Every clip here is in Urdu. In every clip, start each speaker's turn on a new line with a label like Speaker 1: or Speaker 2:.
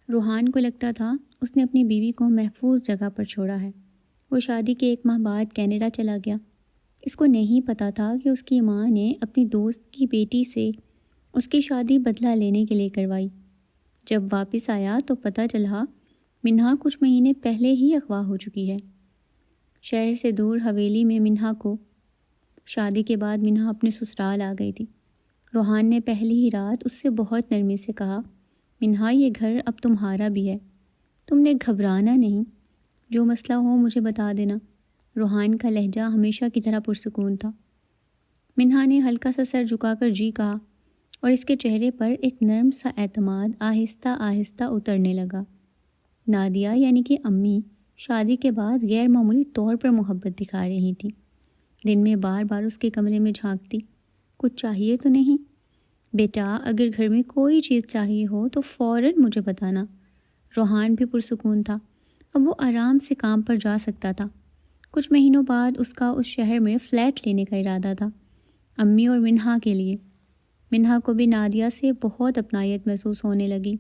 Speaker 1: روحان کو لگتا تھا اس نے اپنی بیوی کو محفوظ جگہ پر چھوڑا ہے۔ وہ شادی کے 1 ماہ بعد کینیڈا چلا گیا۔ اس کو نہیں پتہ تھا کہ اس کی ماں نے اپنی دوست کی بیٹی سے اس کی شادی بدلہ لینے کے لیے کروائی۔ جب واپس آیا تو پتہ چلا منہا کچھ مہینے پہلے ہی اغوا ہو چکی ہے۔ شہر سے دور حویلی میں منہا کو شادی کے بعد منہا اپنے سسرال آ گئی تھی۔ روحان نے پہلی ہی رات اس سے بہت نرمی سے کہا، منہا یہ گھر اب تمہارا بھی ہے، تم نے گھبرانا نہیں، جو مسئلہ ہو مجھے بتا دینا۔ روحان کا لہجہ ہمیشہ کی طرح پرسکون تھا۔ منہا نے ہلکا سا سر جھکا کر جی کہا اور اس کے چہرے پر ایک نرم سا اعتماد آہستہ آہستہ اترنے لگا۔ نادیہ یعنی کہ امی شادی کے بعد غیر معمولی طور پر محبت دکھا رہی تھی۔ دن میں بار بار اس کے کمرے میں جھانکتی، کچھ چاہیے تو نہیں؟ بیٹا اگر گھر میں کوئی چیز چاہیے ہو تو فوراً مجھے بتانا۔ روحان بھی پرسکون تھا، اب وہ آرام سے کام پر جا سکتا تھا۔ کچھ مہینوں بعد اس کا اس شہر میں فلیٹ لینے کا ارادہ تھا، امی اور منہا کے لیے۔ منہا کو بھی نادیہ سے بہت اپنائیت محسوس ہونے لگی۔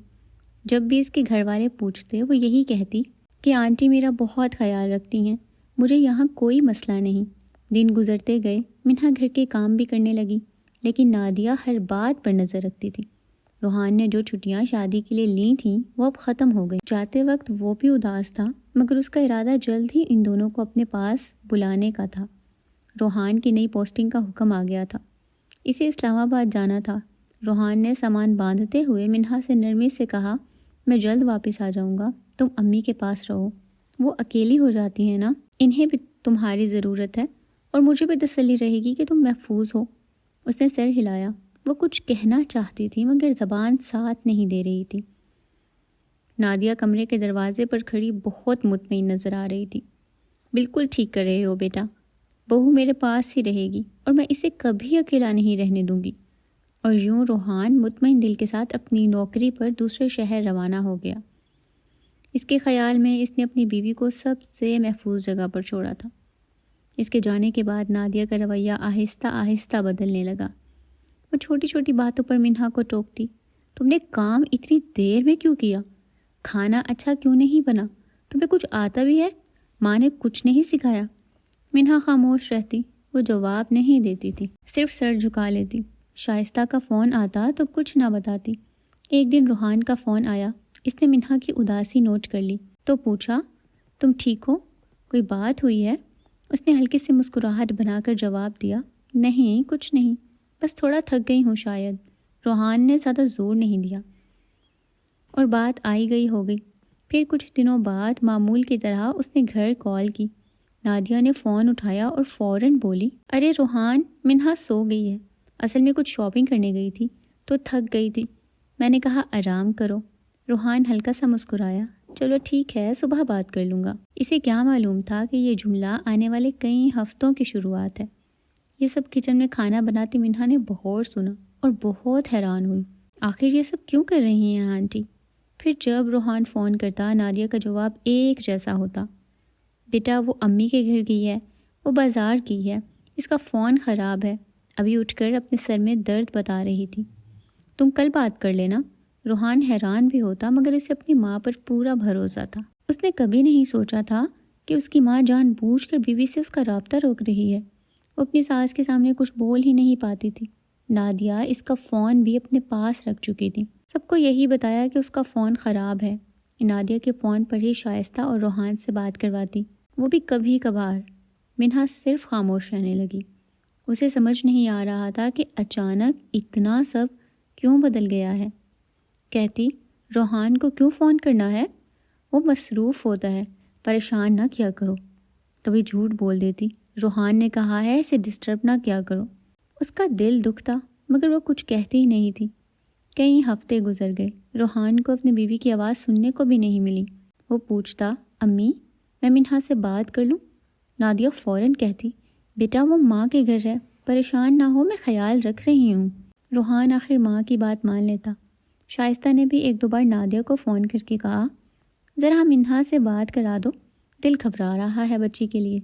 Speaker 1: جب بھی اس کے گھر والے پوچھتے وہ یہی کہتی کہ آنٹی میرا بہت خیال رکھتی ہیں، مجھے یہاں کوئی مسئلہ نہیں۔ دن گزرتے گئے، منہا گھر کے کام بھی کرنے لگی، لیکن نادیہ ہر بات پر نظر رکھتی تھی۔ روحان نے جو چھٹیاں شادی کے لیے لی تھیں وہ اب ختم ہو گئی۔ جاتے وقت وہ بھی اداس تھا، مگر اس کا ارادہ جلد ہی ان دونوں کو اپنے پاس بلانے کا تھا۔ روحان کی نئی پوسٹنگ کا حکم آ گیا تھا، اسے اسلام آباد جانا تھا۔ روحان نے سامان باندھتے ہوئے منہا سے نرمی سے کہا، میں جلد واپس آ جاؤں گا، تم امی کے پاس رہو، وہ اکیلی ہو جاتی ہیں نا، انہیں بھی تمہاری ضرورت ہے اور مجھے بھی تسلی رہے گی کہ تم محفوظ ہو۔ اس نے سر ہلایا، وہ کچھ کہنا چاہتی تھی مگر زبان ساتھ نہیں دے رہی تھی۔ نادیہ کمرے کے دروازے پر کھڑی بہت مطمئن نظر آ رہی تھی۔ بالکل ٹھیک کر رہے ہو بیٹا، بہو میرے پاس ہی رہے گی اور میں اسے کبھی اکیلا نہیں رہنے دوں گی۔ اور یوں روحان مطمئن دل کے ساتھ اپنی نوکری پر دوسرے شہر روانہ ہو گیا۔ اس کے خیال میں اس نے اپنی بیوی کو سب سے محفوظ جگہ پر چھوڑا تھا۔ اس کے جانے کے بعد نادیہ کا رویہ آہستہ آہستہ بدلنے لگا۔ وہ چھوٹی چھوٹی باتوں پر منہا کو ٹوکتی، تم نے کام اتنی دیر میں کیوں کیا؟ کھانا اچھا کیوں نہیں بنا؟ تمہیں کچھ آتا بھی ہے؟ ماں نے کچھ نہیں سکھایا؟ منہا خاموش رہتی، وہ جواب نہیں دیتی تھی، صرف سر جھکا لیتی۔ شائستہ کا فون آتا تو کچھ نہ بتاتی۔ ایک دن روحان کا فون آیا، اس نے منہا کی اداسی نوٹ کر لی تو پوچھا، تم ٹھیک ہو؟ کوئی بات ہوئی ہے؟ اس نے ہلکی سی مسکراہٹ بنا کر جواب دیا، نہیں کچھ نہیں، بس تھوڑا تھک گئی ہوں شاید۔ روحان نے زیادہ زور نہیں دیا اور بات آئی گئی ہو گئی۔ پھر کچھ دنوں بعد معمول کی طرح اس نے گھر کال کی۔ نادیہ نے فون اٹھایا اور فوراً بولی، ارے روحان، منہا سو گئی ہے، اصل میں کچھ شاپنگ کرنے گئی تھی تو تھک گئی تھی، میں نے کہا آرام کرو۔ روحان ہلکا سا مسکرایا، چلو ٹھیک ہے، صبح بات کر لوں گا۔ اسے کیا معلوم تھا کہ یہ جملہ آنے والے کئی ہفتوں کی شروعات ہے۔ یہ سب کچن میں کھانا بناتی منہا نے بہت سنا اور بہت حیران ہوئی، آخر یہ سب کیوں کر رہی ہیں آنٹی؟ پھر جب روحان فون کرتا نادیہ کا جواب ایک جیسا ہوتا، بیٹا وہ امی کے گھر گئی ہے، وہ بازار کی ہے، اس کا فون خراب ہے، ابھی اٹھ کر اپنے سر میں درد بتا رہی تھی، تم کل بات کر لینا۔ روحان حیران بھی ہوتا مگر اسے اپنی ماں پر پورا بھروسہ تھا۔ اس نے کبھی نہیں سوچا تھا کہ اس کی ماں جان بوجھ کر بیوی سے اس کا رابطہ روک رہی ہے۔ وہ اپنی ساس کے سامنے کچھ بول ہی نہیں پاتی تھی۔ نادیہ اس کا فون بھی اپنے پاس رکھ چکی تھی، سب کو یہی بتایا کہ اس کا فون خراب ہے۔ نادیہ کے فون پر ہی شائستہ اور روحان سے بات کرواتی، وہ بھی کبھی کبھار۔ منہا صرف خاموش رہنے لگی، اسے سمجھ نہیں آ رہا تھا کہ اچانک اتنا سب کیوں بدل گیا ہے۔ کہتی، روحان کو کیوں فون کرنا ہے؟ وہ مصروف ہوتا ہے، پریشان نہ کیا کرو۔ کبھی جھوٹ بول دیتی، روحان نے کہا ہے اسے ڈسٹرب نہ کیا کرو۔ اس کا دل دکھتا مگر وہ کچھ کہتی ہی نہیں تھی۔ کئی ہفتے گزر گئے، روحان کو اپنی بیوی کی آواز سننے کو بھی نہیں ملی۔ وہ پوچھتا، امی میں منہا سے بات کر لوں؟ نادیہ فوراً کہتی، بیٹا وہ ماں کے گھر ہے، پریشان نہ ہو، میں خیال رکھ رہی ہوں۔ روحان آخر ماں کی بات مان لیتا۔ شائستہ نے بھی 1-2 بار نادیہ کو فون کر کے کہا، ذرا منہا سے بات کرا دو، دل گھبرا رہا ہے بچی کے لیے۔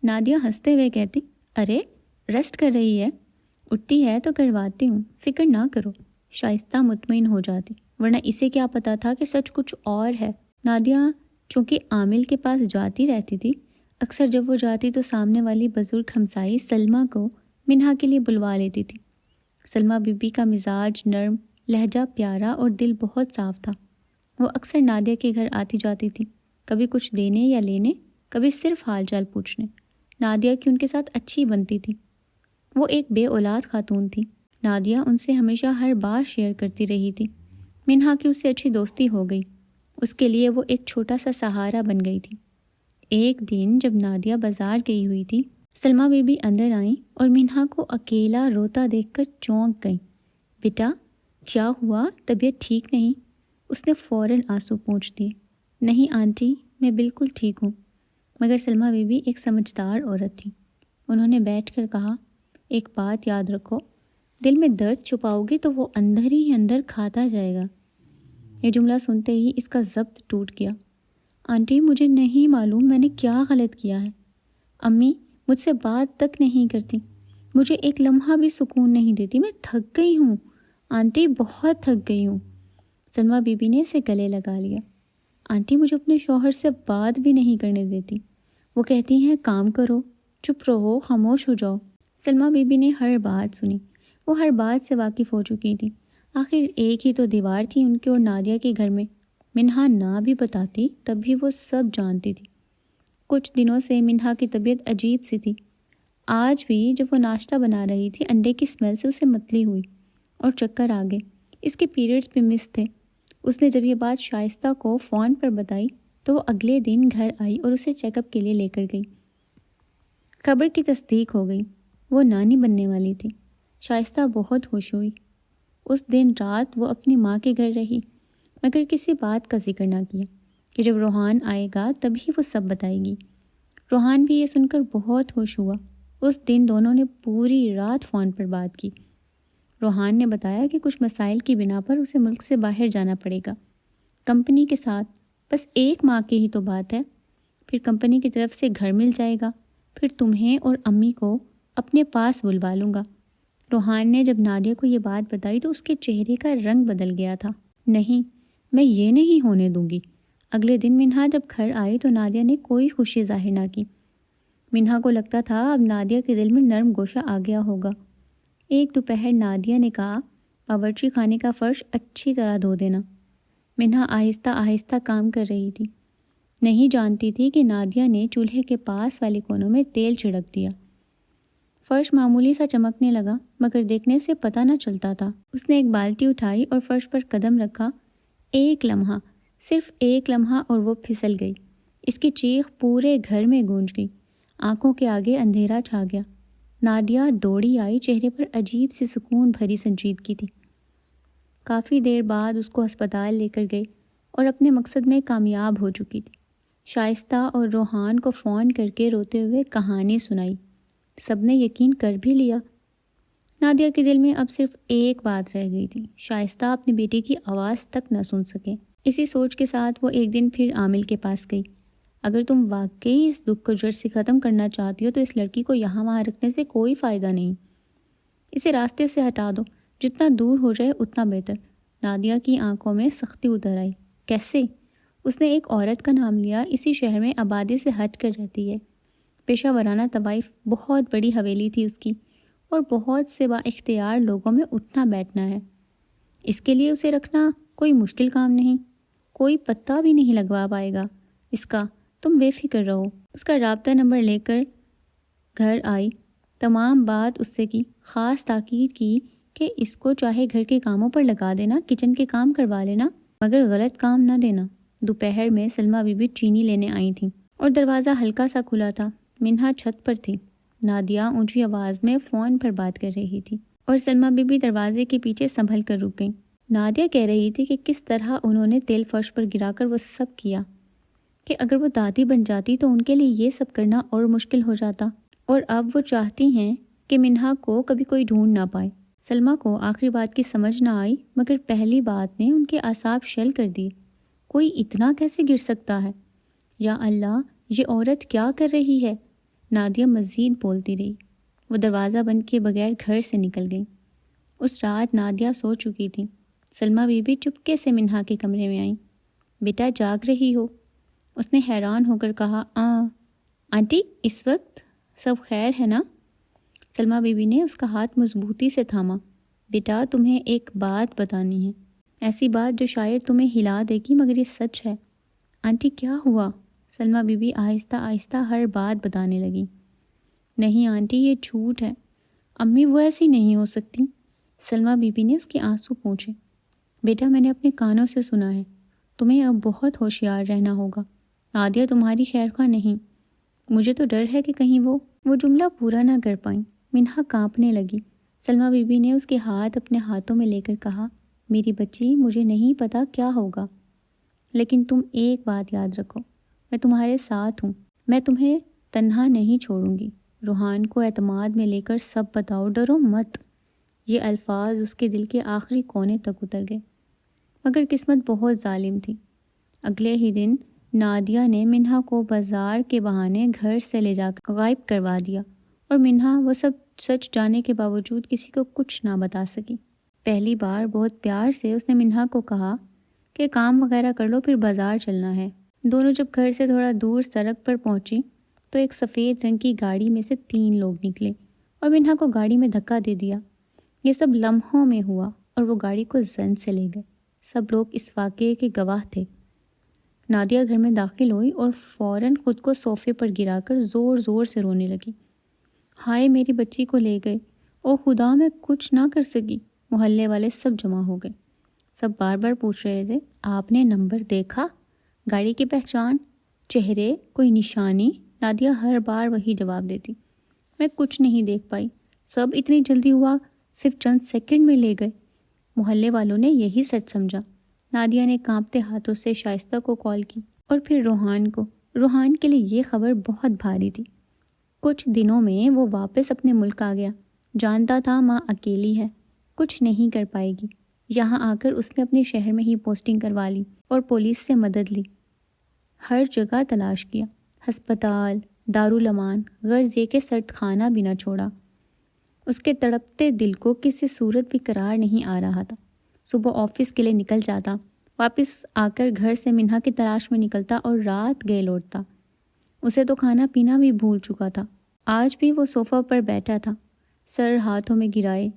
Speaker 1: نادیہ ہنستے ہوئے کہتی، ارے ریسٹ کر رہی ہے، اٹھتی ہے تو کرواتی ہوں، فکر نہ کرو۔ شائستہ مطمئن ہو جاتی ورنہ اسے کیا پتا تھا کہ سچ کچھ اور ہے۔ نادیہ چونکہ عامل کے پاس جاتی رہتی تھی، اکثر جب وہ جاتی تو سامنے والی بزرگ ہمسائی سلمیٰ کو منہا کے لیے بلوا لیتی تھی۔ سلمیٰ بی بی کا مزاج نرم، لہجہ پیارا اور دل بہت صاف تھا۔ وہ اکثر نادیہ کے گھر آتی جاتی تھی، کبھی کچھ دینے یا لینے، کبھی صرف حال چال پوچھنے۔ نادیہ کی ان کے ساتھ اچھی بنتی تھی۔ وہ ایک بے اولاد خاتون تھی۔ نادیہ ان سے ہمیشہ ہر بات شیئر کرتی رہی تھی۔ منہا کی اس سے اچھی دوستی ہو گئی، اس کے لیے وہ ایک چھوٹا سا سہارا بن گئی تھی۔ ایک دن جب نادیہ بازار گئی ہوئی تھی، سلمیٰ بی بی اندر آئیں اور منہا کو اکیلا روتا دیکھ کر چونک گئیں۔ بیٹا کیا ہوا، طبیعت ٹھیک نہیں؟ اس نے فوراً آنسو پوچھ دیے۔ نہیں آنٹی، میں بالکل ٹھیک ہوں۔ مگر سلمیٰ بی بی ایک سمجھدار عورت تھی۔ انہوں نے بیٹھ کر کہا، ایک بات یاد رکھو، دل میں درد چھپاؤ گے تو وہ اندر ہی اندر کھاتا جائے گا۔ یہ جملہ سنتے ہی اس کا ضبط ٹوٹ گیا۔ آنٹی مجھے نہیں معلوم میں نے کیا غلط کیا ہے۔ امی مجھ سے بات تک نہیں کرتی، مجھے ایک لمحہ بھی سکون نہیں دیتی، میں تھک گئی ہوں آنٹی، بہت تھک گئی ہوں۔ سلمیٰ بی بی نے اسے گلے لگا لیا۔ آنٹی مجھے اپنے شوہر سے بات بھی نہیں کرنے دیتی، وہ کہتی ہیں کام کرو، چپ رہو، خاموش ہو جاؤ۔ سلمیٰ بی بی نے ہر بات سنی، وہ ہر بات سے واقف ہو چکی تھی۔ آخر ایک ہی تو دیوار تھی ان کے اور نادیہ کے گھر میں، منہا نہ بھی بتاتی تب بھی وہ سب جانتی تھی۔ کچھ دنوں سے منہا کی طبیعت عجیب سی تھی۔ آج بھی جب وہ ناشتہ بنا رہی تھی، انڈے کی اسمیل سے اسے متلی ہوئی اور چکر آ گئے۔ اس کے پیریڈز بھی مس تھے۔ اس نے جب یہ بات شائستہ کو فون پر بتائی تو وہ اگلے دن گھر آئی اور اسے چیک اپ کے لیے لے کر گئی۔ خبر کی تصدیق ہو گئی، وہ نانی بننے والی تھی۔ شائستہ بہت خوش ہوئی۔ اس دن رات وہ اپنی ماں کے گھر رہی، مگر کسی بات کا ذکر نہ کیا کہ جب روحان آئے گا تبھی وہ سب بتائے گی۔ روحان بھی یہ سن کر بہت خوش ہوا۔ اس دن دونوں نے پوری رات فون پر بات کی۔ روحان نے بتایا کہ کچھ مسائل کی بنا پر اسے ملک سے باہر جانا پڑے گا، کمپنی کے ساتھ، بس 1 ماہ کی ہی تو بات ہے، پھر کمپنی کی طرف سے گھر مل جائے گا، پھر تمہیں اور امی کو اپنے پاس بلوا لوں گا۔ روحان نے جب نادیہ کو یہ بات بتائی تو اس کے چہرے کا رنگ بدل گیا تھا۔ نہیں، میں یہ نہیں ہونے دوں گی۔ اگلے دن منہا جب گھر آئی تو نادیہ نے کوئی خوشی ظاہر نہ کی۔ منہا کو لگتا تھا اب نادیہ کے دل میں نرم گوشہ آ گیا ہوگا۔ ایک دوپہر نادیہ نے کہا، باورچی خانے کا فرش اچھی طرح دھو دینا۔ منہا آہستہ آہستہ کام کر رہی تھی، نہیں جانتی تھی کہ نادیہ نے چولہے کے پاس والے کونوں میں تیل چھڑک دیا۔ فرش معمولی سا چمکنے لگا، مگر دیکھنے سے پتہ نہ چلتا تھا۔ اس نے ایک بالٹی اٹھائی اور فرش پر قدم رکھا۔ ایک لمحہ، صرف ایک لمحہ، اور وہ پھسل گئی۔ اس کی چیخ پورے گھر میں گونج گئی۔ آنکھوں کے آگے اندھیرا چھا گیا۔ نادیہ دوڑی آئی، چہرے پر عجیب سی سکون بھری سنجیدگی تھی۔ کافی دیر بعد اس کو ہسپتال لے کر گئے اور اپنے مقصد میں کامیاب ہو چکی تھی۔ شائستہ اور روحان کو فون کر کے روتے ہوئے کہانی سنائی، سب نے یقین کر بھی لیا۔ نادیہ کے دل میں اب صرف ایک بات رہ گئی تھی، شائستہ اپنی بیٹی کی آواز تک نہ سن سکے۔ اسی سوچ کے ساتھ وہ ایک دن پھر عامل کے پاس گئی۔ اگر تم واقعی اس دکھ کو جڑ سے ختم کرنا چاہتی ہو تو اس لڑکی کو یہاں وہاں رکھنے سے کوئی فائدہ نہیں، اسے راستے سے ہٹا دو، جتنا دور ہو جائے اتنا بہتر۔ نادیہ کی آنکھوں میں سختی اتر آئی۔ کیسے؟ اس نے ایک عورت کا نام لیا، اسی شہر میں آبادی سے ہٹ کر رہتی ہے، پیشہ ورانہ طوائف، بہت بڑی حویلی تھی اس کی، اور بہت سے با اختیار لوگوں میں اٹھنا بیٹھنا ہے۔ اس کے لیے اسے رکھنا کوئی مشکل کام نہیں، کوئی پتہ بھی نہیں لگوا پائے گا اس کا، تم بے فکر رہو۔ اس کا رابطہ نمبر لے کر گھر آئی، تمام بات اس سے کی، خاص تاکید کی کہ اس کو چاہے گھر کے کاموں پر لگا دینا، کچن کے کام کروا لینا، مگر غلط کام نہ دینا۔ دوپہر میں سلمیٰ بی بی چینی لینے آئی تھیں اور دروازہ ہلکا سا کھلا تھا۔ منہا چھت پر تھی، نادیہ اونچی آواز میں فون پر بات کر رہی تھی اور سلمیٰ بی بی دروازے کے پیچھے سنبھل کر رک گئیں۔ نادیہ کہہ رہی تھی کہ کس طرح انہوں نے تیل فرش پر گرا کر وہ سب کیا، کہ اگر وہ دادی بن جاتی تو ان کے لیے یہ سب کرنا اور مشکل ہو جاتا، اور اب وہ چاہتی ہیں کہ منہا کو کبھی کوئی ڈھونڈ نہ پائے۔ سلمیٰ کو آخری بات کی سمجھ نہ آئی، مگر پہلی بات نے ان کے اعصاب شل کر دیے۔ کوئی اتنا کیسے گر سکتا ہے؟ یا اللہ، یہ عورت کیا کر رہی ہے؟ نادیہ مزید بولتی رہی۔ وہ دروازہ بند کیے بغیر گھر سے نکل گئی۔ اس رات نادیہ سو چکی تھی۔ سلمیٰ بی بی چپکے سے منہا کے کمرے میں آئیں۔ بیٹا جاگ رہی ہو؟ اس نے حیران ہو کر کہا۔ آنٹی اس وقت سب خیر ہے نا؟ سلمیٰ بی بی نے اس کا ہاتھ مضبوطی سے تھاما۔ بیٹا تمہیں ایک بات بتانی ہے، ایسی بات جو شاید تمہیں ہلا دے گی، مگر یہ سچ ہے۔ آنٹی کیا ہوا؟ سلمیٰ بی بی آہستہ آہستہ ہر بات بتانے لگی۔ نہیں آنٹی یہ جھوٹ ہے، امی وہ ایسی نہیں ہو سکتی۔ سلمیٰ بی بی نے اس کے آنسو پوچھے۔ بیٹا میں نے اپنے کانوں سے سنا ہے، تمہیں اب بہت ہوشیار رہنا ہوگا۔ نادیہ تمہاری خیر خواہ نہیں، مجھے تو ڈر ہے کہ کہیں وہ جملہ پورا نہ کر پائیں۔ منہا کانپنے لگی۔ سلمیٰ بی بی نے اس کے ہاتھ اپنے ہاتھوں میں لے کر کہا، میری بچی مجھے نہیں پتا کیا ہوگا، لیکن تم ایک بات یاد رکھو، میں تمہارے ساتھ ہوں، میں تمہیں تنہا نہیں چھوڑوں گی۔ روحان کو اعتماد میں لے کر سب بتاؤ، ڈرو مت۔ یہ الفاظ اس کے دل کے آخری کونے تک اتر گئے، مگر قسمت بہت ظالم تھی۔ اگلے ہی دن نادیہ نے منہا کو بازار کے بہانے گھر سے لے جا کر غائب کروا دیا، اور منہا وہ سب سچ جانے کے باوجود کسی کو کچھ نہ بتا سکی۔ پہلی بار بہت پیار سے اس نے منہا کو کہا کہ کام وغیرہ کر لو، پھر بازار چلنا ہے۔ دونوں جب گھر سے تھوڑا دور سڑک پر پہنچی تو ایک سفید رنگ کی گاڑی میں سے 3 لوگ نکلے اور منہا کو گاڑی میں دھکا دے دیا۔ یہ سب لمحوں میں ہوا اور وہ گاڑی کو زن سے لے گئے۔ سب لوگ اس واقعے کے گواہ تھے۔ نادیہ گھر میں داخل ہوئی اور فوراً خود کو صوفے پر گرا کر زور زور سے رونے لگی۔ ہائے میری بچی کو لے گئے، او خدا میں کچھ نہ کر سکی۔ محلے والے سب جمع ہو گئے، سب بار بار پوچھ رہے تھے، آپ نے نمبر دیکھا؟ گاڑی کی پہچان؟ چہرے؟ کوئی نشانی؟ نادیہ ہر بار وہی جواب دیتی، میں کچھ نہیں دیکھ پائی، سب اتنی جلدی ہوا، صرف چند سیکنڈ میں لے گئے۔ محلے والوں نے یہی سچ سمجھا۔ نادیہ نے کانپتے ہاتھوں سے شائستہ کو کال کی اور پھر روحان کو۔ روحان کے لیے یہ خبر بہت بھاری تھی۔ کچھ دنوں میں وہ واپس اپنے ملک آ گیا۔ جانتا تھا ماں اکیلی ہے، کچھ نہیں کر پائے گی۔ یہاں آ کر اس نے اپنے شہر میں ہی پوسٹنگ کروا لی اور پولیس سے مدد لی۔ ہر جگہ تلاش کیا، ہسپتال، دارالامان، غرض یہ کہ سرد خانہ بھی نہ چھوڑا۔ اس کے تڑپتے دل کو کسی صورت بھی قرار نہیں آ رہا تھا۔ صبح آفس کے لیے نکل جاتا، واپس آ کر گھر سے منہا کی تلاش میں نکلتا اور رات گئے لوٹتا۔ اسے تو کھانا پینا بھی بھول چکا تھا۔ آج بھی وہ صوفہ پر بیٹھا تھا، سر ہاتھوں میں گرائے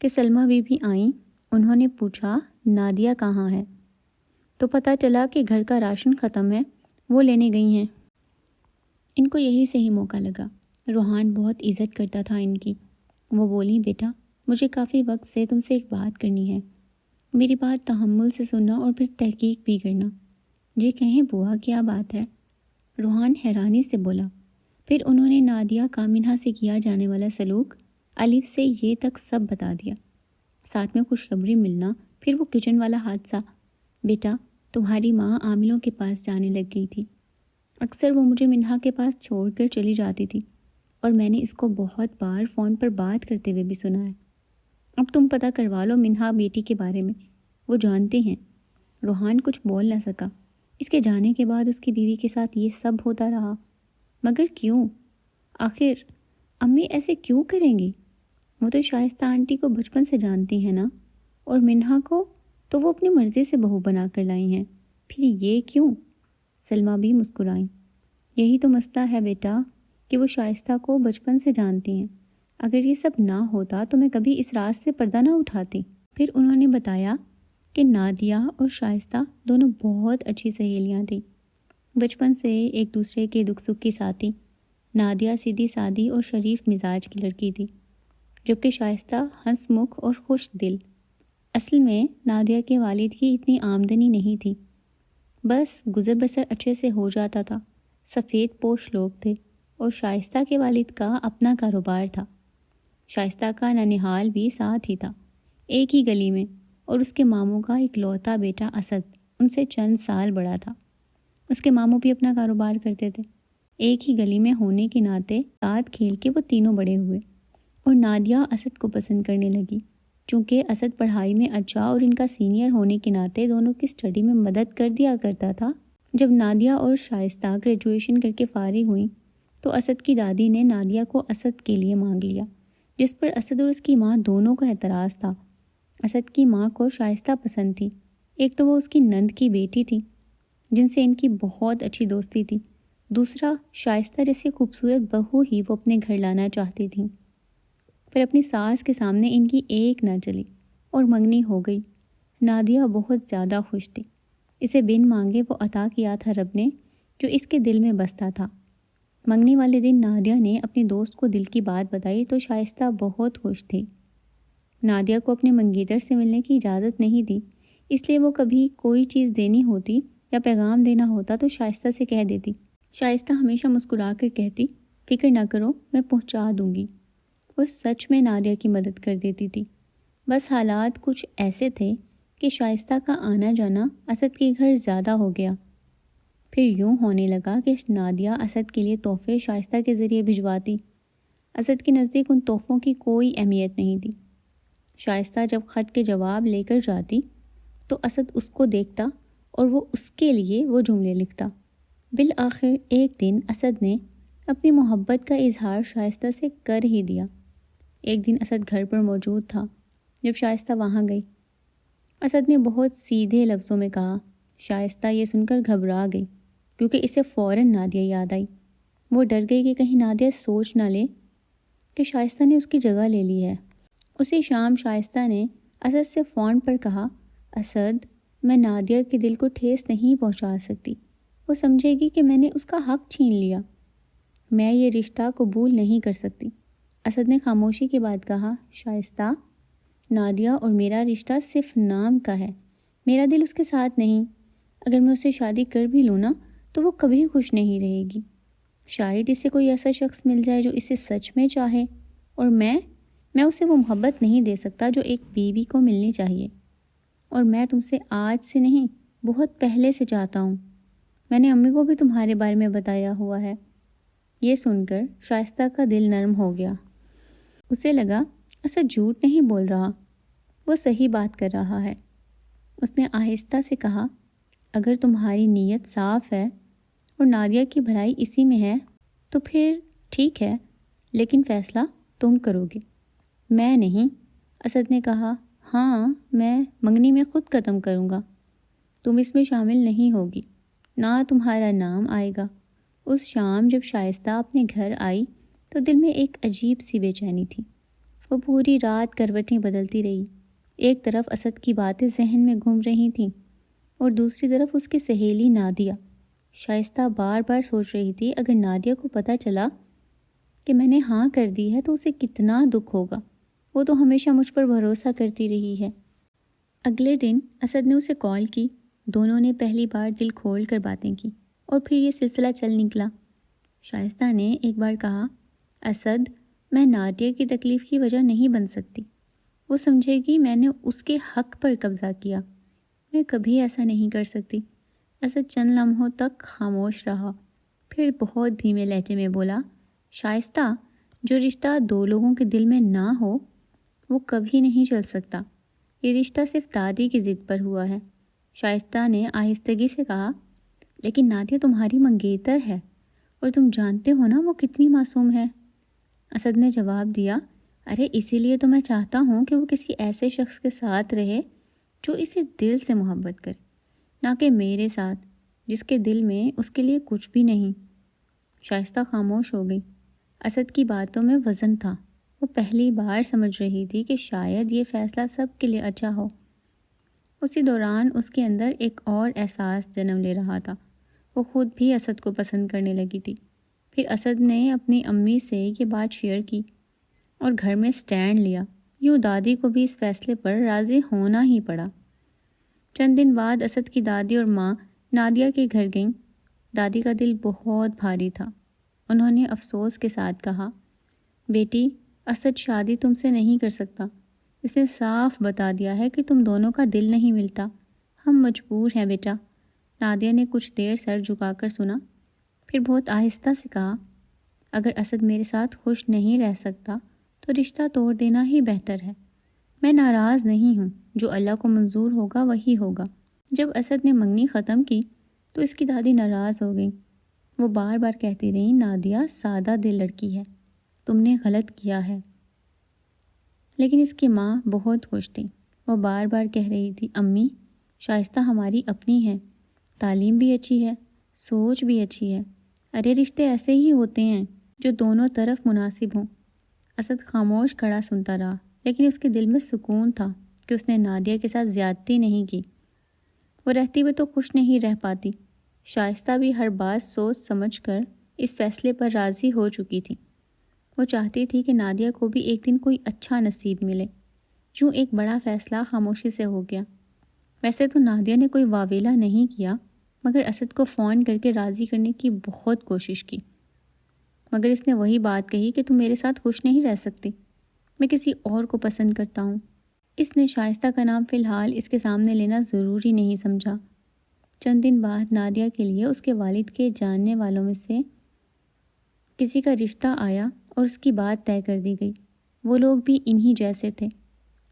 Speaker 1: کہ سلمیٰ بی بی آئیں۔ انہوں نے پوچھا نادیہ کہاں ہے؟ تو پتہ چلا کہ گھر کا راشن ختم ہے، وہ لینے گئی ہیں۔ ان کو یہی صحیح موقع لگا۔ روحان بہت عزت کرتا تھا ان کی۔ وہ بولی، بیٹا مجھے کافی وقت سے تم سے ایک بات کرنی ہے، میری بات تحمل سے سننا اور پھر تحقیق بھی کرنا۔ جی کہیں بوا، کیا بات ہے؟ روحان حیرانی سے بولا۔ پھر انہوں نے نادیہ کا منہا سے کیا جانے والا سلوک الف سے یہ تک سب بتا دیا، ساتھ میں خوشخبری ملنا، پھر وہ کچن والا حادثہ۔ بیٹا تمہاری ماں عاملوں کے پاس جانے لگ گئی تھی، اکثر وہ مجھے منہا کے پاس چھوڑ کر چلی جاتی تھی، اور میں نے اس کو بہت بار فون پر بات کرتے ہوئے بھی سنا ہے۔ اب تم پتہ کروا لو منہا بیٹی کے بارے میں، وہ جانتے ہیں۔ روحان کچھ بول نہ سکا۔ اس کے جانے کے بعد اس کی بیوی کے ساتھ یہ سب ہوتا رہا، مگر کیوں؟ آخر امی ایسے کیوں کریں گی؟ وہ تو شائستہ آنٹی کو بچپن سے جانتی ہیں نا، اور منہا کو تو وہ اپنی مرضی سے بہو بنا کر لائی ہیں، پھر یہ کیوں؟ سلمیٰ بھی مسکرائیں۔ یہی تو مسئلہ ہے بیٹا کہ وہ شائستہ کو بچپن سے جانتی ہیں۔ اگر یہ سب نہ ہوتا تو میں کبھی اس راز سے پردہ نہ اٹھاتی۔ پھر انہوں نے بتایا کہ نادیہ اور شائستہ دونوں بہت اچھی سہیلیاں تھیں، بچپن سے ایک دوسرے کے دکھ سکھ کی ساتھی۔ نادیہ سیدھی سادی اور شریف مزاج کی لڑکی تھی، جبکہ شائستہ ہنس مکھ اور خوش دل۔ اصل میں نادیہ کے والد کی اتنی آمدنی نہیں تھی، بس گزر بسر اچھے سے ہو جاتا تھا۔ سفید پوش لوگ تھے، اور شائستہ کے والد کا اپنا کاروبار تھا۔ شائستہ کا ننہال بھی ساتھ ہی تھا، ایک ہی گلی میں، اور اس کے ماموں کا اکلوتا بیٹا اسد ان سے چند سال بڑا تھا۔ اس کے ماموں بھی اپنا کاروبار کرتے تھے۔ ایک ہی گلی میں ہونے کے ناطے ساتھ کھیل کے وہ تینوں بڑے ہوئے، اور نادیہ اسد کو پسند کرنے لگی، چونکہ اسد پڑھائی میں اچھا اور ان کا سینئر ہونے کے ناطے دونوں کی اسٹڈی میں مدد کر دیا کرتا تھا۔ جب نادیہ اور شائستہ گریجویشن کر کے فارغ ہوئیں تو اسد کی دادی نے نادیہ کو اسد کے لیے مانگ لیا، جس پر اسد اور اس کی ماں دونوں کا اعتراض تھا۔ اسد کی ماں کو شائستہ پسند تھی۔ ایک تو وہ اس کی نند کی بیٹی تھی جن سے ان کی بہت اچھی دوستی تھی، دوسرا شائستہ جیسی خوبصورت بہو ہی وہ اپنے گھر لانا چاہتی تھیں۔ پھر اپنی ساس کے سامنے ان کی ایک نہ چلی اور منگنی ہو گئی۔ نادیہ بہت زیادہ خوش تھی۔ اسے بن مانگے وہ عطا کیا تھا رب نے جو اس کے دل میں بستا تھا۔ منگنی والے دن نادیہ نے اپنی دوست کو دل کی بات بتائی تو شائستہ بہت خوش تھی۔ نادیہ کو اپنے منگیتر سے ملنے کی اجازت نہیں دی، اس لیے وہ کبھی کوئی چیز دینی ہوتی یا پیغام دینا ہوتا تو شائستہ سے کہہ دیتی۔ شائستہ ہمیشہ مسکرا کر کہتی، فکر نہ کرو، میں پہنچا دوں گی۔ وہ سچ میں نادیہ کی مدد کر دیتی تھی۔ بس حالات کچھ ایسے تھے کہ شائستہ کا آنا جانا اسد کے گھر زیادہ ہو گیا۔ پھر یوں ہونے لگا کہ نادیہ اسد کے لیے تحفے شائستہ کے ذریعے بھجواتی۔ اسد کے نزدیک ان تحفوں کی کوئی اہمیت نہیں تھی۔ شائستہ جب خط کے جواب لے کر جاتی تو اسد اس کو دیکھتا اور وہ اس کے لیے وہ جملے لکھتا۔ بالآخر ایک دن اسد نے اپنی محبت کا اظہار شائستہ سے کر ہی دیا۔ ایک دن اسد گھر پر موجود تھا جب شائستہ وہاں گئی۔ اسد نے بہت سیدھے لفظوں میں کہا۔ شائستہ یہ سن کر گھبرا گئی کیونکہ اسے فوراً نادیہ یاد آئی۔ وہ ڈر گئی کہ کہیں نادیہ سوچ نہ لے کہ شائستہ نے اس کی جگہ لے لی ہے۔ اسی شام شائستہ نے اسد سے فون پر کہا، اسد، میں نادیہ کے دل کو ٹھیس نہیں پہنچا سکتی۔ وہ سمجھے گی کہ میں نے اس کا حق چھین لیا۔ میں یہ رشتہ قبول نہیں کر سکتی۔ اسد نے خاموشی کے بعد کہا، شائستہ، نادیہ اور میرا رشتہ صرف نام کا ہے، میرا دل اس کے ساتھ نہیں۔ اگر میں اسے شادی کر بھی لوں نا تو وہ کبھی خوش نہیں رہے گی۔ شاید اسے کوئی ایسا شخص مل جائے جو اسے سچ میں چاہے، اور میں اسے وہ محبت نہیں دے سکتا جو ایک بیوی کو ملنی چاہیے۔ اور میں تم سے آج سے نہیں، بہت پہلے سے چاہتا ہوں۔ میں نے امی کو بھی تمہارے بارے میں بتایا ہوا ہے۔ یہ سن کر شائستہ کا دل نرم ہو گیا۔ اسے لگا اسد جھوٹ نہیں بول رہا، وہ صحیح بات کر رہا ہے۔ اس نے آہستہ سے کہا، اگر تمہاری نیت صاف ہے اور نادیہ کی بھلائی اسی میں ہے تو پھر ٹھیک ہے، لیکن فیصلہ تم کرو گے، میں نہیں۔ اسد نے کہا، ہاں، میں منگنی میں خود ختم کروں گا، تم اس میں شامل نہیں ہوگی، نہ تمہارا نام آئے گا۔ اس شام جب شائستہ اپنے گھر آئی تو دل میں ایک عجیب سی بے چینی تھی۔ وہ پوری رات کروٹیں بدلتی رہی۔ ایک طرف اسد کی باتیں ذہن میں گھوم رہی تھیں اور دوسری طرف اس کی سہیلی نادیہ۔ شائستہ بار بار سوچ رہی تھی، اگر نادیہ کو پتہ چلا کہ میں نے ہاں کر دی ہے تو اسے کتنا دکھ ہوگا، وہ تو ہمیشہ مجھ پر بھروسہ کرتی رہی ہے۔ اگلے دن اسد نے اسے کال کی۔ دونوں نے پہلی بار دل کھول کر باتیں کی اور پھر یہ سلسلہ چل نکلا۔ شائستہ نے ایک بار کہا، اسد، میں نادیہ کی تکلیف کی وجہ نہیں بن سکتی، وہ سمجھے گی میں نے اس کے حق پر قبضہ کیا، میں کبھی ایسا نہیں کر سکتی۔ اسد چند لمحوں تک خاموش رہا، پھر بہت دھیمے لہجے میں بولا، شائستہ، جو رشتہ دو لوگوں کے دل میں نہ ہو وہ کبھی نہیں چل سکتا۔ یہ رشتہ صرف دادی کی ضد پر ہوا ہے۔ شائستہ نے آہستگی سے کہا، لیکن نادیہ تمہاری منگیتر ہے اور تم جانتے ہو نا وہ کتنی معصوم ہے۔ اسد نے جواب دیا، ارے اسی لیے تو میں چاہتا ہوں کہ وہ کسی ایسے شخص کے ساتھ رہے جو اسے دل سے محبت کرے، نہ کہ میرے ساتھ جس کے دل میں اس کے لیے کچھ بھی نہیں۔ شائستہ خاموش ہو گئی۔ اسد کی باتوں میں وزن تھا۔ وہ پہلی بار سمجھ رہی تھی کہ شاید یہ فیصلہ سب کے لیے اچھا ہو۔ اسی دوران اس کے اندر ایک اور احساس جنم لے رہا تھا۔ وہ خود بھی اسد کو پسند کرنے لگی تھی۔ پھر اسد نے اپنی امی سے یہ بات شیئر کی اور گھر میں سٹینڈ لیا۔ یوں دادی کو بھی اس فیصلے پر راضی ہونا ہی پڑا۔ چند دن بعد اسد کی دادی اور ماں نادیہ کے گھر گئیں۔ دادی کا دل بہت بھاری تھا۔ انہوں نے افسوس کے ساتھ کہا، بیٹی، اسد شادی تم سے نہیں کر سکتا۔ اس نے صاف بتا دیا ہے کہ تم دونوں کا دل نہیں ملتا۔ ہم مجبور ہیں بیٹا۔ نادیہ نے کچھ دیر سر جھکا کر سنا، پھر بہت آہستہ سے کہا، اگر اسد میرے ساتھ خوش نہیں رہ سکتا تو رشتہ توڑ دینا ہی بہتر ہے۔ میں ناراض نہیں ہوں، جو اللہ کو منظور ہوگا وہی ہوگا۔ جب اسد نے منگنی ختم کی تو اس کی دادی ناراض ہو گئی۔ وہ بار بار کہتی رہیں، نادیہ سادہ دل لڑکی ہے، تم نے غلط کیا ہے۔ لیکن اس کی ماں بہت خوش تھی۔ وہ بار بار کہہ رہی تھی، امی شائستہ ہماری اپنی ہے، تعلیم بھی اچھی ہے، سوچ بھی اچھی ہے، ارے رشتے ایسے ہی ہوتے ہیں جو دونوں طرف مناسب ہوں۔ اسد خاموش کھڑا سنتا رہا، لیکن اس کے دل میں سکون تھا کہ اس نے نادیہ کے ساتھ زیادتی نہیں کی۔ وہ رہتی بھی تو خوش نہیں رہ پاتی۔ شائستہ بھی ہر بات سوچ سمجھ کر اس فیصلے پر راضی ہو چکی تھی۔ وہ چاہتی تھی کہ نادیہ کو بھی ایک دن کوئی اچھا نصیب ملے۔ یوں ایک بڑا فیصلہ خاموشی سے ہو گیا۔ ویسے تو نادیہ نے کوئی واویلا نہیں کیا، مگر اسد کو فون کر کے راضی کرنے کی بہت کوشش کی، مگر اس نے وہی بات کہی کہ تم میرے ساتھ خوش نہیں رہ سکتی، میں کسی اور کو پسند کرتا ہوں۔ اس نے شائستہ کا نام فی الحال اس کے سامنے لینا ضروری نہیں سمجھا۔ چند دن بعد نادیہ کے لیے اس کے والد کے جاننے والوں میں سے کسی کا رشتہ آیا اور اس کی بات طے کر دی گئی۔ وہ لوگ بھی انہی جیسے تھے۔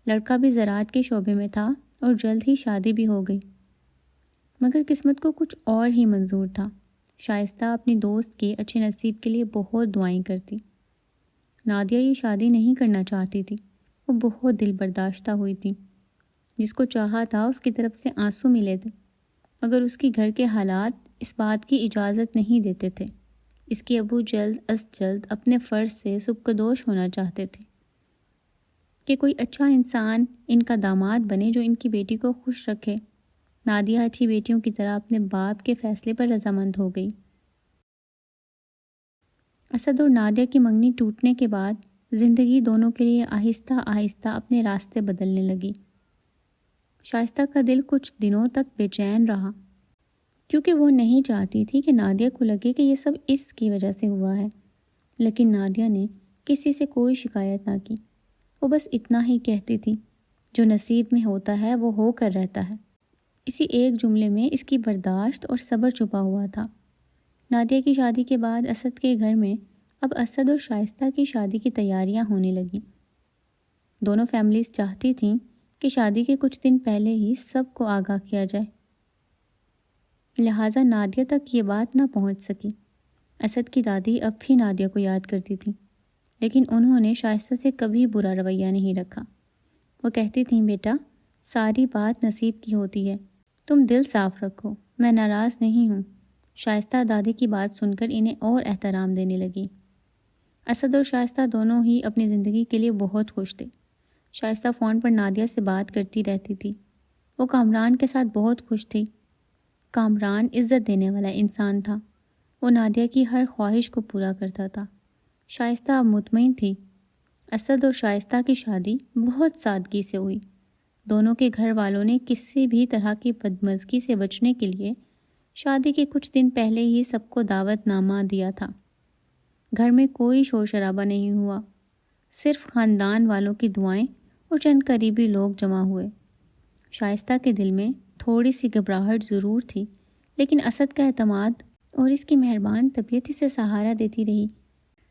Speaker 1: لڑکا بھی زراعت کے شعبے میں تھا اور جلد ہی شادی بھی ہو گئی۔ مگر قسمت کو کچھ اور ہی منظور تھا۔ شائستہ اپنی دوست کے اچھے نصیب کے لیے بہت دعائیں کرتی۔ نادیہ یہ شادی نہیں کرنا چاہتی تھی۔ وہ بہت دل برداشتہ ہوئی تھی۔ جس کو چاہا تھا اس کی طرف سے آنسو ملے تھے، مگر اس کی گھر کے حالات اس بات کی اجازت نہیں دیتے تھے۔ اس کے ابو جلد از جلد اپنے فرض سے سبکدوش ہونا چاہتے تھے کہ کوئی اچھا انسان ان کا داماد بنے جو ان کی بیٹی کو خوش رکھے۔ نادیہ اچھی بیٹیوں کی طرح اپنے باپ کے فیصلے پر رضامند ہو گئی۔ اسد اور نادیہ کی منگنی ٹوٹنے کے بعد زندگی دونوں کے لیے آہستہ آہستہ اپنے راستے بدلنے لگی۔ شائستہ کا دل کچھ دنوں تک بے چین رہا، کیونکہ وہ نہیں چاہتی تھی کہ نادیہ کو لگے کہ یہ سب اس کی وجہ سے ہوا ہے۔ لیکن نادیہ نے کسی سے کوئی شکایت نہ کی۔ وہ بس اتنا ہی کہتی تھی، جو نصیب میں ہوتا ہے وہ ہو کر رہتا ہے۔ اسی ایک جملے میں اس کی برداشت اور صبر چھپا ہوا تھا۔ نادیہ کی شادی کے بعد اسد کے گھر میں اب اسد اور شائستہ کی شادی کی تیاریاں ہونے لگیں۔ دونوں فیملیز چاہتی تھیں کہ شادی کے کچھ دن پہلے ہی سب کو آگاہ کیا جائے، لہٰذا نادیہ تک یہ بات نہ پہنچ سکی۔ اسد کی دادی اب بھی نادیہ کو یاد کرتی تھیں، لیکن انہوں نے شائستہ سے کبھی برا رویہ نہیں رکھا۔ وہ کہتی تھیں، بیٹا ساری بات نصیب کی ہوتی ہے، تم دل صاف رکھو، میں ناراض نہیں ہوں۔ شائستہ دادی کی بات سن کر انہیں اور احترام دینے لگی۔ اسد اور شائستہ دونوں ہی اپنی زندگی کے لیے بہت خوش تھے۔ شائستہ فون پر نادیہ سے بات کرتی رہتی تھی۔ وہ کامران کے ساتھ بہت خوش تھی۔ کامران عزت دینے والا انسان تھا۔ وہ نادیہ کی ہر خواہش کو پورا کرتا تھا۔ شائستہ اب مطمئن تھی۔ اسد اور شائستہ کی شادی بہت سادگی سے ہوئی۔ دونوں کے گھر والوں نے کسی بھی طرح کی بدمزگی سے بچنے کے لیے شادی کے کچھ دن پہلے ہی سب کو دعوت نامہ دیا تھا۔ گھر میں کوئی شور شرابہ نہیں ہوا، صرف خاندان والوں کی دعائیں اور چند قریبی لوگ جمع ہوئے۔ شائستہ کے دل میں تھوڑی سی گھبراہٹ ضرور تھی، لیکن اسد کا اعتماد اور اس کی مہربان طبیعت اسے سہارا دیتی رہی۔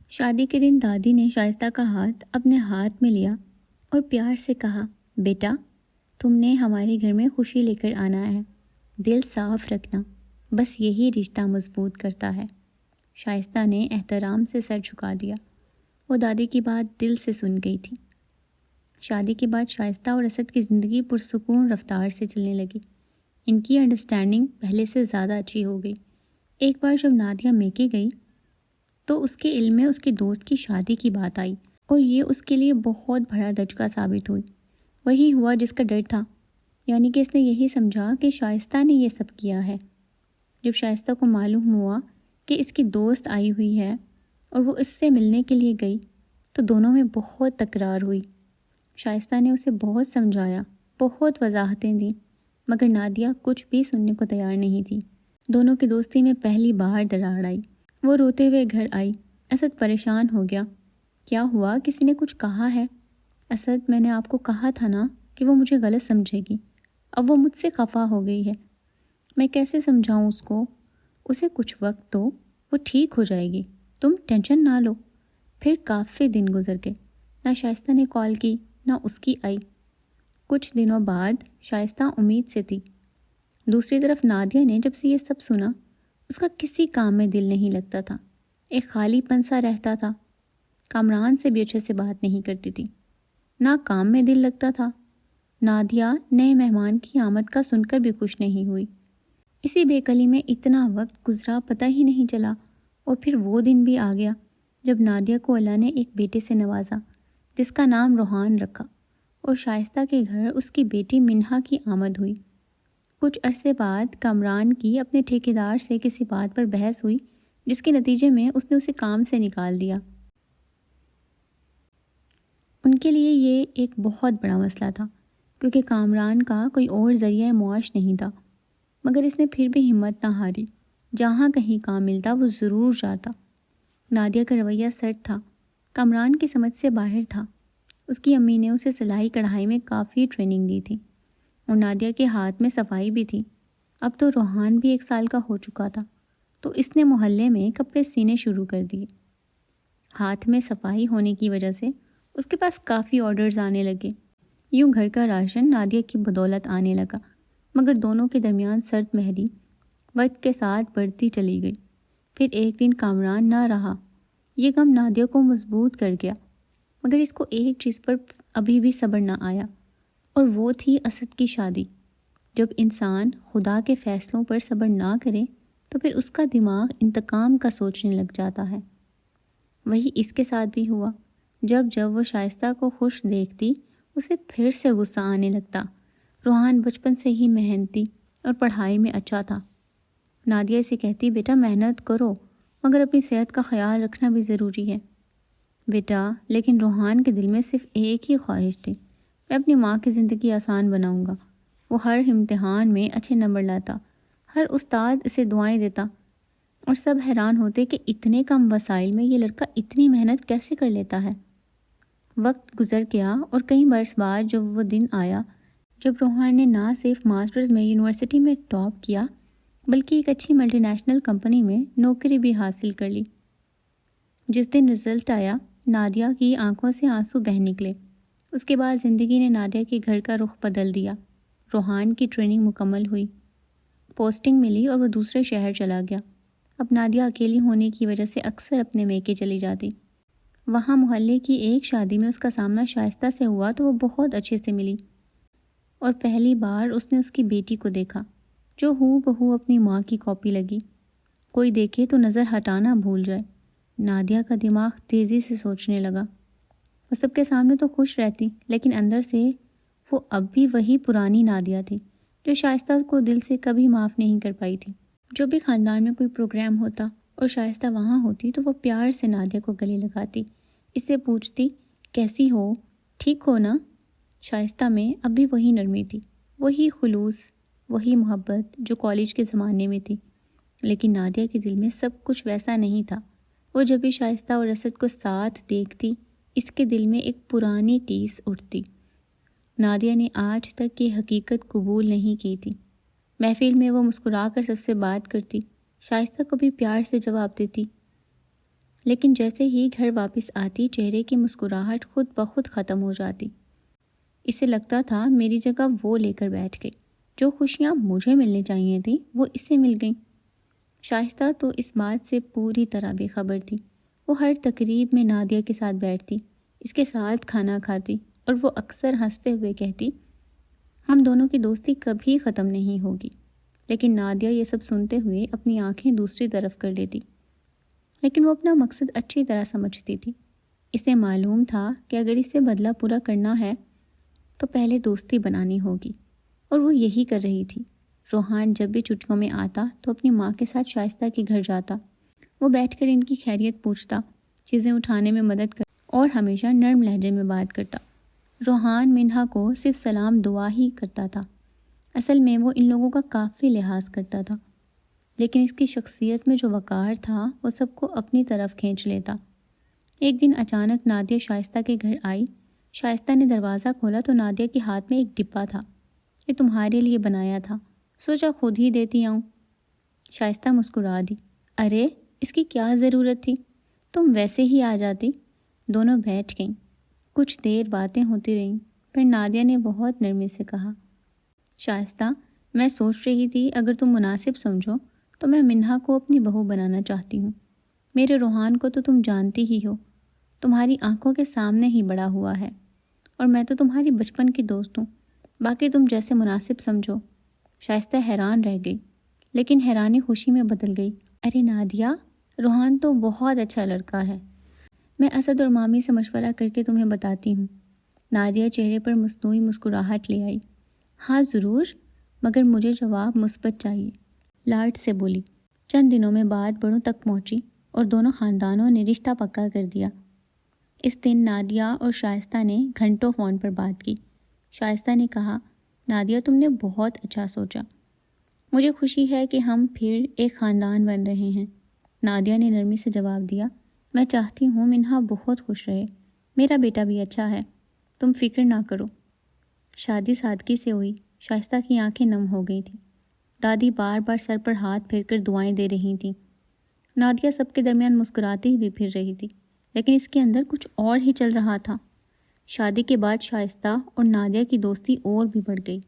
Speaker 1: شادی کے دن دادی نے شائستہ کا ہاتھ اپنے ہاتھ میں لیا اور پیار سے کہا، بیٹا تم نے ہمارے گھر میں خوشی لے کر آنا ہے، دل صاف رکھنا، بس یہی رشتہ مضبوط کرتا ہے۔ شائستہ نے احترام سے سر جھکا دیا۔ وہ دادی کی بات دل سے سن گئی تھی۔ شادی کے بعد شائستہ اور اسد کی زندگی پرسکون رفتار سے چلنے لگی۔ ان کی انڈرسٹینڈنگ پہلے سے زیادہ اچھی ہو گئی۔ ایک بار جب نادیہ میکے گئی تو اس کے علم میں اس کے دوست کی شادی کی بات آئی اور یہ اس کے لیے بہت بڑا دھچکا ثابت ہوئی۔ وہی ہوا جس کا ڈر تھا، یعنی کہ اس نے یہی سمجھا کہ شائستہ نے یہ سب کیا ہے۔ جب شائستہ کو معلوم ہوا کہ اس کی دوست آئی ہوئی ہے اور وہ اس سے ملنے کے لیے گئی تو دونوں میں بہت تکرار ہوئی۔ شائستہ نے اسے بہت سمجھایا، بہت وضاحتیں دیں، مگر نادیہ کچھ بھی سننے کو تیار نہیں تھی۔ دونوں کی دوستی میں پہلی بار دراڑ آئی۔ وہ روتے ہوئے گھر آئی۔ اسد پریشان ہو گیا۔ کیا ہوا؟ کسی نے کچھ کہا ہے؟ اسد، میں نے آپ کو کہا تھا نا کہ وہ مجھے غلط سمجھے گی۔ اب وہ مجھ سے خفا ہو گئی ہے۔ میں کیسے سمجھاؤں اس کو؟ اسے کچھ وقت دو، وہ ٹھیک ہو جائے گی، تم ٹینشن نہ لو۔ پھر کافی دن گزر گئے، نہ شائستہ نے کال کی نہ اس کی آئی۔ کچھ دنوں بعد شائستہ امید سے تھی۔ دوسری طرف نادیہ نے جب سے یہ سب سنا، اس کا کسی کام میں دل نہیں لگتا تھا، ایک خالی پن سا رہتا تھا۔ کامران سے بھی اچھے سے بات نہیں کرتی تھی، نہ کام میں دل لگتا تھا، نادیہ نئے مہمان کی آمد کا سن کر بھی خوش نہیں ہوئی۔ اسی بے کلی میں اتنا وقت گزرا پتہ ہی نہیں چلا، اور پھر وہ دن بھی آ گیا جب نادیہ کو اللہ نے ایک بیٹے سے نوازا جس کا نام روحان رکھا، اور شائستہ کے گھر اس کی بیٹی منہا کی آمد ہوئی۔ کچھ عرصے بعد کامران کی اپنے ٹھیکیدار سے کسی بات پر بحث ہوئی جس کے نتیجے میں اس نے اسے کام سے نکال دیا۔ ان کے لیے یہ ایک بہت بڑا مسئلہ تھا کیونکہ کامران کا کوئی اور ذریعہ معاش نہیں تھا، مگر اس نے پھر بھی ہمت نہ ہاری۔ جہاں کہیں کام ملتا وہ ضرور جاتا۔ نادیہ کا رویہ سرد تھا، کامران کی سمجھ سے باہر تھا۔ اس کی امی نے اسے سلائی کڑھائی میں کافی ٹریننگ دی تھی، اور نادیہ کے ہاتھ میں صفائی بھی تھی۔ اب تو روحان بھی 1 سال کا ہو چکا تھا، تو اس نے محلے میں کپڑے سینے شروع کر دیے۔ ہاتھ میں صفائی ہونے کی وجہ سے اس کے پاس کافی آرڈرز آنے لگے۔ یوں گھر کا راشن نادیہ کی بدولت آنے لگا، مگر دونوں کے درمیان سرد مہری وقت کے ساتھ بڑھتی چلی گئی۔ پھر ایک دن کامران نہ رہا۔ یہ غم نادیہ کو مضبوط کر گیا، مگر اس کو ایک چیز پر ابھی بھی صبر نہ آیا، اور وہ تھی اسد کی شادی۔ جب انسان خدا کے فیصلوں پر صبر نہ کرے تو پھر اس کا دماغ انتقام کا سوچنے لگ جاتا ہے۔ وہی اس کے ساتھ بھی ہوا۔ جب جب وہ شائستہ کو خوش دیکھتی اسے پھر سے غصہ آنے لگتا۔ روحان بچپن سے ہی محنتی اور پڑھائی میں اچھا تھا۔ نادیہ اسے کہتی، بیٹا محنت کرو، مگر اپنی صحت کا خیال رکھنا بھی ضروری ہے بیٹا۔ لیکن روحان کے دل میں صرف ایک ہی خواہش تھی، میں اپنی ماں کی زندگی آسان بناؤں گا۔ وہ ہر امتحان میں اچھے نمبر لاتا، ہر استاد اسے دعائیں دیتا، اور سب حیران ہوتے کہ اتنے کم وسائل میں یہ لڑکا اتنی محنت کیسے کر لیتا ہے۔ وقت گزر گیا، اور کئی برس بعد جب وہ دن آیا جب روحان نے نہ صرف ماسٹرز میں یونیورسٹی میں ٹاپ کیا بلکہ ایک اچھی ملٹی نیشنل کمپنی میں نوکری بھی حاصل کر لی۔ جس دن رزلٹ آیا نادیہ کی آنکھوں سے آنسو بہہ نکلے۔ اس کے بعد زندگی نے نادیہ کے گھر کا رخ بدل دیا۔ روحان کی ٹریننگ مکمل ہوئی، پوسٹنگ ملی، اور وہ دوسرے شہر چلا گیا۔ اب نادیہ اکیلی ہونے کی وجہ سے اکثر اپنے میکے چلی جاتی۔ وہاں محلے کی ایک شادی میں اس کا سامنا شائستہ سے ہوا تو وہ بہت اچھے سے ملی، اور پہلی بار اس نے اس کی بیٹی کو دیکھا جو ہو بہو اپنی ماں کی کاپی لگی۔ کوئی دیکھے تو نظر ہٹانا بھول جائے۔ نادیہ کا دماغ تیزی سے سوچنے لگا۔ وہ سب کے سامنے تو خوش رہتی، لیکن اندر سے وہ اب بھی وہی پرانی نادیہ تھی جو شائستہ کو دل سے کبھی معاف نہیں کر پائی تھی۔ جو بھی خاندان میں کوئی پروگرام ہوتا اور شائستہ وہاں ہوتی تو وہ پیار سے نادیہ کو گلے لگاتی، اس سے پوچھتی، کیسی ہو، ٹھیک ہو نا؟ شائستہ میں اب بھی وہی نرمی تھی، وہی خلوص، وہی محبت جو کالج کے زمانے میں تھی۔ لیکن نادیہ کے دل میں سب کچھ ویسا نہیں تھا۔ وہ جب بھی شائستہ اور اسد کو ساتھ دیکھتی اس کے دل میں ایک پرانی ٹیس اٹھتی۔ نادیہ نے آج تک یہ حقیقت قبول نہیں کی تھی۔ محفل میں وہ مسکرا کر سب سے بات کرتی، شائستہ کو بھی پیار سے جواب دیتی، لیکن جیسے ہی گھر واپس آتی چہرے کی مسکراہٹ خود بخود ختم ہو جاتی۔ اسے لگتا تھا میری جگہ وہ لے کر بیٹھ گئی، جو خوشیاں مجھے ملنے چاہیے تھیں وہ اسے مل گئیں۔ شائستہ تو اس بات سے پوری طرح بے خبر تھی۔ وہ ہر تقریب میں نادیہ کے ساتھ بیٹھتی، اس کے ساتھ کھانا کھاتی، اور وہ اکثر ہنستے ہوئے کہتی، ہم دونوں کی دوستی کبھی ختم نہیں ہوگی۔ لیکن نادیہ یہ سب سنتے ہوئے اپنی آنکھیں دوسری طرف کر لیتی۔ لیکن وہ اپنا مقصد اچھی طرح سمجھتی تھی۔ اسے معلوم تھا کہ اگر اسے بدلہ پورا کرنا ہے تو پہلے دوستی بنانی ہوگی، اور وہ یہی کر رہی تھی۔ روحان جب بھی چھٹیوں میں آتا تو اپنی ماں کے ساتھ شائستہ کے گھر جاتا۔ وہ بیٹھ کر ان کی خیریت پوچھتا، چیزیں اٹھانے میں مدد کرتا، اور ہمیشہ نرم لہجے میں بات کرتا۔ روحان منہا کو صرف سلام دعا ہی کرتا تھا، اصل میں وہ ان لوگوں کا کافی لحاظ کرتا تھا، لیکن اس کی شخصیت میں جو وقار تھا وہ سب کو اپنی طرف کھینچ لیتا۔ ایک دن اچانک نادیہ شائستہ کے گھر آئی۔ شائستہ نے دروازہ کھولا تو نادیہ کے ہاتھ میں ایک ڈبہ تھا۔ یہ تمہارے لیے بنایا تھا، سوچا خود ہی دیتی آؤں۔ شائستہ مسکرا دی، ارے اس کی کیا ضرورت تھی، تم ویسے ہی آ جاتی۔ دونوں بیٹھ گئیں، کچھ دیر باتیں ہوتی رہیں، پھر نادیہ نے بہت نرمی سے کہا، شائستہ میں سوچ رہی تھی اگر تم مناسب سمجھو تو میں منہا کو اپنی بہو بنانا چاہتی ہوں۔ میرے روحان کو تو تم جانتی ہی ہو، تمہاری آنکھوں کے سامنے ہی بڑا ہوا ہے، اور میں تو تمہاری بچپن کی دوست ہوں۔ باقی تم جیسے مناسب سمجھو۔ شائستہ حیران رہ گئی، لیکن حیرانی خوشی میں بدل گئی۔ ارے نادیہ، روحان تو بہت اچھا لڑکا ہے، میں اسد اور مامی سے مشورہ کر کے تمہیں بتاتی ہوں۔ نادیہ چہرے پر مصنوعی مسکراہٹ لے آئی۔ ہاں ضرور، مگر مجھے جواب مثبت چاہیے، لاڈ سے بولی۔ چند دنوں میں بات بڑوں تک پہنچی اور دونوں خاندانوں نے رشتہ پکا کر دیا۔ اس دن نادیہ اور شائستہ نے گھنٹوں فون پر بات کی۔ شائستہ نے کہا، نادیہ تم نے بہت اچھا سوچا، مجھے خوشی ہے کہ ہم پھر ایک خاندان بن رہے ہیں۔ نادیہ نے نرمی سے جواب دیا، میں چاہتی ہوں منہا بہت خوش رہے، میرا بیٹا بھی اچھا ہے، تم فکر نہ کرو۔ شادی سادگی سے ہوئی، شائستہ کی آنکھیں نم ہو گئی تھیں۔ دادی بار بار سر پر ہاتھ پھیر کر دعائیں دے رہی تھیں۔ نادیہ سب کے درمیان مسکراتی ہوئی پھر رہی تھی، لیکن اس کے اندر کچھ اور ہی چل رہا تھا۔ شادی کے بعد شائستہ اور نادیہ کی دوستی اور بھی بڑھ گئی۔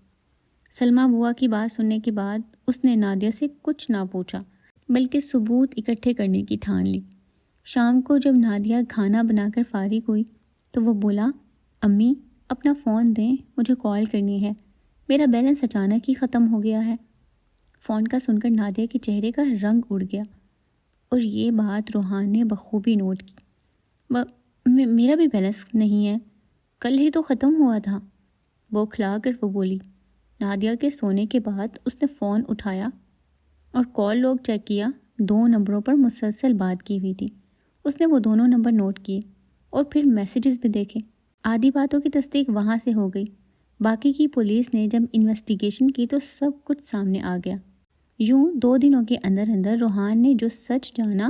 Speaker 1: سلمیٰ بوا کی بات سننے کے بعد اس نے نادیہ سے کچھ نہ پوچھا، بلکہ ثبوت اکٹھے کرنے کی ٹھان لی۔ شام کو جب نادیہ کھانا بنا کر فارغ ہوئی تو وہ بولا، امی اپنا فون دیں، مجھے کال کرنی ہے، میرا بیلنس اچانک ہی ختم ہو گیا ہے۔ فون کا سن کر نادیہ کے چہرے کا رنگ اڑ گیا، اور یہ بات روحان نے بخوبی نوٹ کی۔ میرا بھی بیلنس نہیں ہے، کل ہی تو ختم ہوا تھا، بوکھلا کر وہ بولی۔ نادیہ کے سونے کے بعد اس نے فون اٹھایا اور کال لوگ چیک کیا۔ 2 نمبروں پر مسلسل بات کی ہوئی تھی۔ اس نے وہ دونوں نمبر نوٹ کیے اور پھر میسیجز بھی دیکھے۔ آدھی باتوں کی تصدیق وہاں سے ہو گئی، باقی کی پولیس نے جب انویسٹیگیشن کی تو سب کچھ سامنے آ گیا۔ یوں 2 دنوں کے اندر اندر روحان نے جو سچ جانا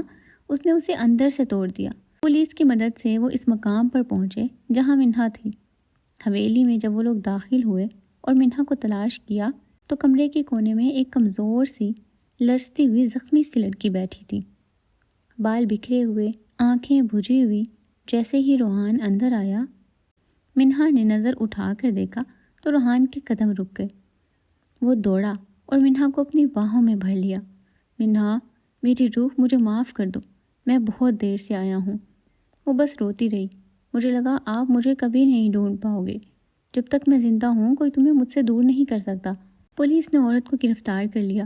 Speaker 1: اس نے اسے اندر سے توڑ دیا۔ پولیس کی مدد سے وہ اس مقام پر پہنچے جہاں منہا تھی۔ حویلی میں جب وہ لوگ داخل ہوئے اور منہا کو تلاش کیا تو کمرے کے کونے میں ایک کمزور سی، لرزتی ہوئی زخمی سی لڑکی بیٹھی تھی، بال بکھرے ہوئے، آنکھیں بجھی ہوئی۔ جیسے ہی روحان اندر آیا، منہا نے نظر اٹھا کر دیکھا تو روحان کے قدم رک گئے۔ وہ دوڑا اور منہا کو اپنی باہوں میں بھر لیا۔ منہا، میری روح، مجھے معاف کر دو، میں بہت دیر سے آیا ہوں۔ وہ بس روتی رہی۔ مجھے لگا آپ مجھے کبھی نہیں ڈھونڈ پاؤ گے، جب تک میں زندہ ہوں کوئی تمہیں مجھ سے دور نہیں کر سکتا۔ پولیس نے عورت کو گرفتار کر لیا۔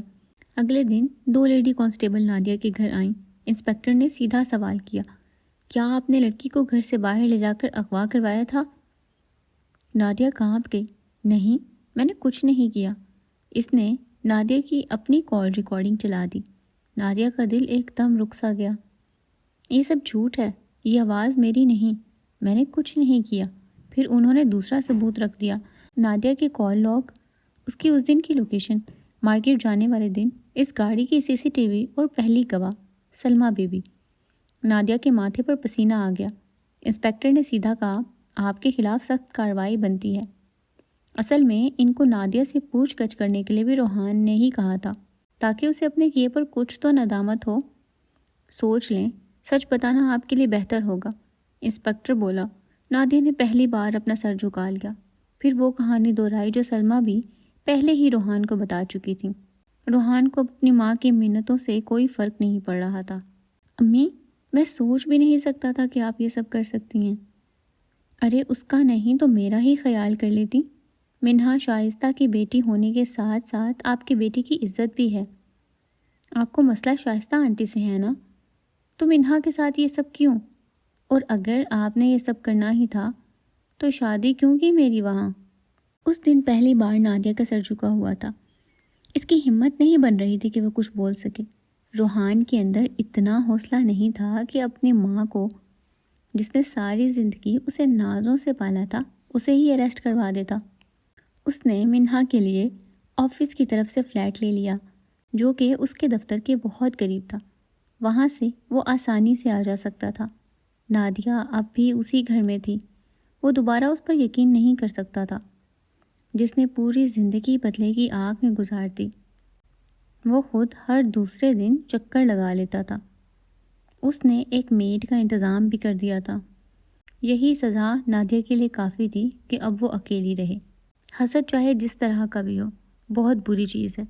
Speaker 1: اگلے دن 2 لیڈی کانسٹیبل نادیہ کے گھر آئیں۔ انسپکٹر نے سیدھا سوال کیا، کیا آپ نے لڑکی کو گھر سے باہر لے جا کر اغوا کروایا تھا؟ نادیہ کانپ گئی، نہیں، میں نے کچھ نہیں کیا۔ اس نے نادیہ کی اپنی کال ریکارڈنگ چلا دی۔ نادیہ کا دل ایک دم رک سا گیا۔ یہ سب جھوٹ ہے، یہ آواز میری نہیں، میں نے کچھ نہیں کیا۔ پھر انہوں نے دوسرا ثبوت رکھ دیا، نادیہ کے کال لاگ، اس کی اس دن کی لوکیشن، مارکیٹ جانے والے دن، اس گاڑی کی CCTV اور پہلی گواہ سلمیٰ بی بی۔ نادیہ کے ماتھے پر پسینہ آ گیا۔ انسپکٹر نے سیدھا کہا، آپ کے خلاف سخت کارروائی بنتی ہے۔ اصل میں ان کو نادیہ سے پوچھ گچھ کرنے کے لیے بھی روحان نے ہی کہا تھا، تاکہ اسے اپنے کیے پر کچھ تو ندامت ہو۔ سوچ لیں، سچ بتانا آپ کے لیے بہتر ہوگا، انسپکٹر بولا۔ نادیہ نے پہلی بار اپنا سر جھکا لیا۔ پھر وہ کہانی دہرائی جو سلمیٰ بھی پہلے ہی روحان کو بتا چکی تھی۔ روحان کو اپنی ماں کی منتوں سے کوئی فرق نہیں پڑ رہا تھا۔ امی، میں سوچ بھی نہیں سکتا تھا کہ آپ یہ سب کر سکتی ہیں۔ ارے اس کا نہیں تو میرا ہی خیال کر لیتی۔ منہا شائستہ کی بیٹی ہونے کے ساتھ ساتھ آپ کی بیٹی کی عزت بھی ہے۔ آپ کو مسئلہ شائستہ آنٹی سے ہے نا؟ تو منہا کے ساتھ یہ سب کیوں؟ اور اگر آپ نے یہ سب کرنا ہی تھا تو شادی کیوں کی میری وہاں؟ اس دن پہلی بار نادیہ کا سر جھکا ہوا تھا۔ اس کی ہمت نہیں بن رہی تھی کہ وہ کچھ بول سکے۔ روحان کے اندر اتنا حوصلہ نہیں تھا کہ اپنی ماں کو، جس نے ساری زندگی اسے نازوں سے پالا تھا، اسے ہی اریسٹ کروا دیتا۔ اس نے منہا کے لیے آفس کی طرف سے فلیٹ لے لیا، جو کہ اس کے دفتر کے بہت قریب تھا۔ وہاں سے وہ آسانی سے آ جا سکتا تھا۔ نادیہ اب بھی اسی گھر میں تھی۔ وہ دوبارہ اس پر یقین نہیں کر سکتا تھا جس نے پوری زندگی بدلے کی آگ میں گزار دی۔ وہ خود ہر دوسرے دن چکر لگا لیتا تھا۔ اس نے ایک میڈ کا انتظام بھی کر دیا تھا۔ یہی سزا نادیہ کے لیے کافی تھی کہ اب وہ اکیلی رہے۔ حسد چاہے جس طرح کا بھی ہو، بہت بری چیز ہے۔